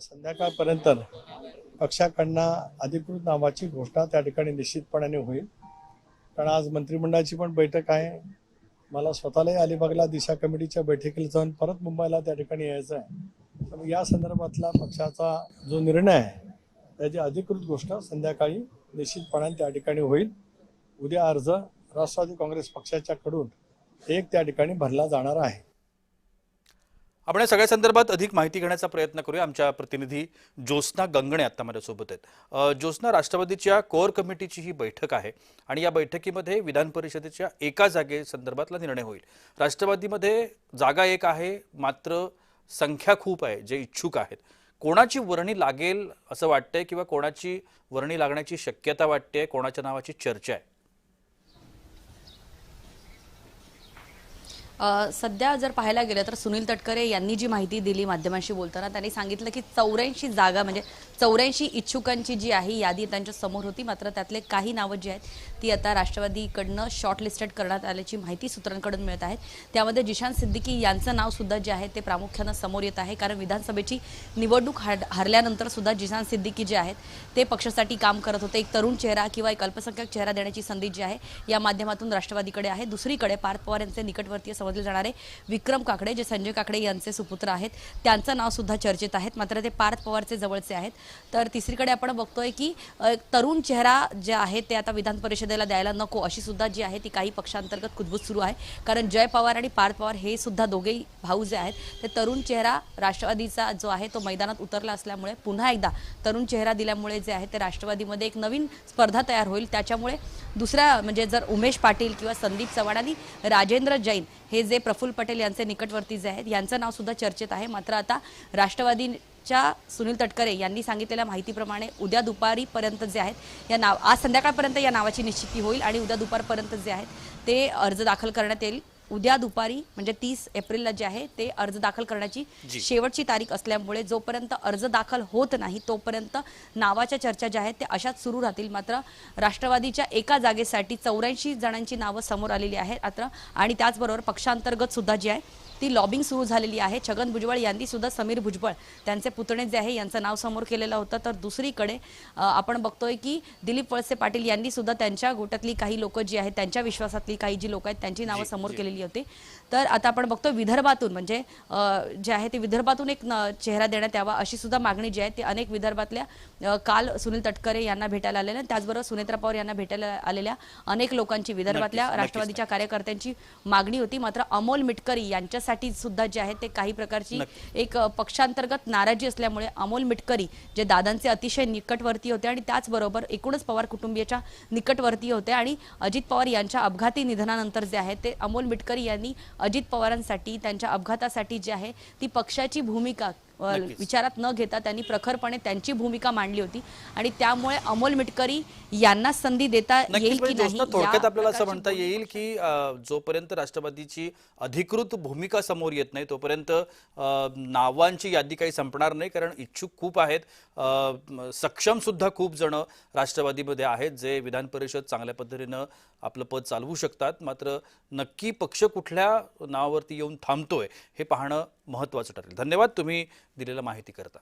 संध्याकाळपर्यंत पक्षाकडनं अधिकृत नावाची घोषणा त्या ठिकाणी निश्चितपणाने होईल. कारण आज मंत्रिमंडळाची पण बैठक आहे. मला स्वतःलाही अलिबागला दिशा कमिटीच्या बैठकीला जाऊन परत मुंबईला त्या ठिकाणी यायचं आहे. तर या संदर्भातला पक्षाचा जो निर्णय आहे त्याची अधिकृत घोषणा संध्याकाळी निश्चितपणाने त्या ठिकाणी होईल. उद्या अर्ज राष्ट्रवादी काँग्रेस पक्षाच्याकडून त्या ठिकाणी भरला जाणार आहे. आपण या सगळ्या संदर्भात अधिक माहिती घेण्याचा प्रयत्न करूया. आमच्या प्रतिनिधी ज्योत्स्ना गंगणे आता माझ्यासोबत आहेत. ज्योत्स्ना, राष्ट्रवादीच्या कोर कमिटीची ही बैठक आहे आणि या बैठकीमध्ये विधान परिषदेच्या एका जागेसंदर्भातला निर्णय होईल. राष्ट्रवादीमध्ये जागा एक आहे, मात्र संख्या खूप आहे जे इच्छुक आहेत. कोणाची वर्णी लागेल असं वाटतंय किंवा कोणाची वर्णी लागण्याची शक्यता वाटते? कोणाच्या नावाची चर्चा आहे? सध्या जर पाहायला गेलं तर सुनील तटकरे यांनी जी माहिती दिली माध्यमांशी बोलताना, त्यांनी सांगितलं की 84 जागा म्हणजे 84 इच्छुकांची जी आहे यादी त्यांच्या समोर होती. मात्र त्यातले काही नावं जी आहेत ती आता राष्ट्रवादीकडनं शॉर्टलिस्टेड करण्यात आल्याची माहिती सूत्रांकडून मिळत आहे. त्यामध्ये जिशान सिद्दीकी यांचं नाव सुद्धा जे आहे ते प्रामुख्यानं समोर येत आहे. कारण विधानसभेची निवडणूक हारल्यानंतर सुद्धा जिशान सिद्दीकी जे आहेत ते पक्षासाठी काम करत होते. एक तरुण चेहरा किंवा एक अल्पसंख्याक चेहरा देण्याची संधी जी आहे या माध्यमातून राष्ट्रवादीकडे आहे. दुसरीकडे पार्थ पवार यांचे निकटवर्तीय समजले जाणारे विक्रम काकडे, जे संजय काकडे यांचे सुपुत्र आहेत, त्यांचं नाव सुद्धा चर्चेत आहेत. मात्र ते पार्थ पवारचे जवळचे आहेत. तर तिसरीकडे आपण बघतोय की तरुण चेहरा जे आहे ते आता विधान परिषदेला द्यायला नको अशी सुद्धा जी आहे ती काही पक्षांतर्गत कुजबूज सुरू आहे. कारण जय पवार आणि पार्थ पवार हे सुद्धा दोघेही भाऊ जे आहेत ते तरुण चेहरा राष्ट्रवादीचा जो आहे तो मैदानात उतरला असल्यामुळे पुन्हा एकदा तरुण चेहरा दिल्यामुळे जे आहे ते राष्ट्रवादीमध्ये एक नवीन स्पर्धा तयार होईल. त्याच्यामुळे दुसऱ्या म्हणजे जर उमेश पाटील किंवा संदीप चव्हाण आणि राजेंद्र जैन हे जे प्रफुल्ल पटेल यांचे निकटवर्ती जे आहेत यांचं नाव सुद्धा चर्चेत आहे. मात्र आता राष्ट्रवादीच्या सुनील तटकरे यांनी सांगितलेल्या माहितीप्रमाणे उद्या दुपारीपर्यंत जे आहेत या आज संध्याकाळपर्यंत या नावाची निश्चिती होईल आणि उद्या दुपारपर्यंत जे आहेत ते अर्ज दाखल करण्यात येईल. उद्या दुपारी म्हणजे 30 एप्रिलला जे आहे ते अर्ज दाखल करण्याची शेवटची तारीख असल्यामुळे जोपर्यंत अर्ज दाखल होत नाही तोपर्यंत नावाच्या चर्चा ज्या आहेत ते अशाच सुरू राहतील. मात्र राष्ट्रवादीच्या एका जागेसाठी 84 जणांची नावं समोर आलेली आहेत. आणि त्याचबरोबर पक्षांतर्गत सुद्धा जी आहे ती लॉबिंग सुरू झालेली आहे. छगन भुजबळ यांनी सुद्धा समीर भुजबळ त्यांचे पुतणे जे आहे यांचं नाव समोर केलेलं होतं. तर दुसरीकडे आपण बघतोय की दिलीप वळसे पाटील यांनी सुद्धा त्यांच्या गोटातली काही लोक जी आहेत त्यांच्या विश्वासातली काही जी लोक आहेत त्यांची नावं समोर केलेली होती. तर आता आपण बघतो विदर्भातून म्हणजे जे आहे ते विदर्भातून एक चेहरा देण्यात यावा अशी सुद्धा मागणी जी आहे ती अनेक विदर्भातल्या काल सुनील तटकरे यांना भेटायला आलेल्या, त्याचबरोबर सुनेत्रा पवार यांना भेटायला आलेल्या अनेक लोकांची विदर्भातल्या राष्ट्रवादीच्या कार्यकर्त्यांची मागणी होती. मात्र अमोल मिटकरी यांच्यासाठी सुद्धा जे आहे ते काही प्रकारची एक पक्षांतर्गत नाराजी असल्यामुळे अमोल मिटकरी जे दादांचे अतिशय निकटवर्ती होते आणि त्याचबरोबर एकूणच पवार कुटुंबियाच्या निकटवर्ती होते आणि अजित पवार यांच्या अपघाती निधनानंतर जे आहे ते अमोल मिटकरी यांनी अजित पवारांसाठी त्यांच्या अपघातासाठी जी आहे ती पक्षाची भूमिका विचारात न घेता त्यांनी प्रखरपणे त्यांची भूमिका मांडली होती आणि त्यामुळे अमोल मिटकरी यांना संधी देता येईल की नाही. थोडक्यात आपल्याला असं म्हणता येईल की जोपर्यंत राष्ट्रवादीची अधिकृत भूमिका समोर येत नाही तोपर्यंत नावांची यादी काही संपणार नाही. कारण इच्छुक खूप आहेत, सक्षम सुद्धा खूप जण राष्ट्रवादीमध्ये आहेत जे विधान परिषद चांगल्या पद्धतीनं आपलं पद चालवू शकतात. मात्र नक्की पक्ष कुठल्या नावावरती येऊन थांबतोय हे पाहणं महत्त्वाचं ठरेल. धन्यवाद तुम्ही दिलेल्या माहिती करता.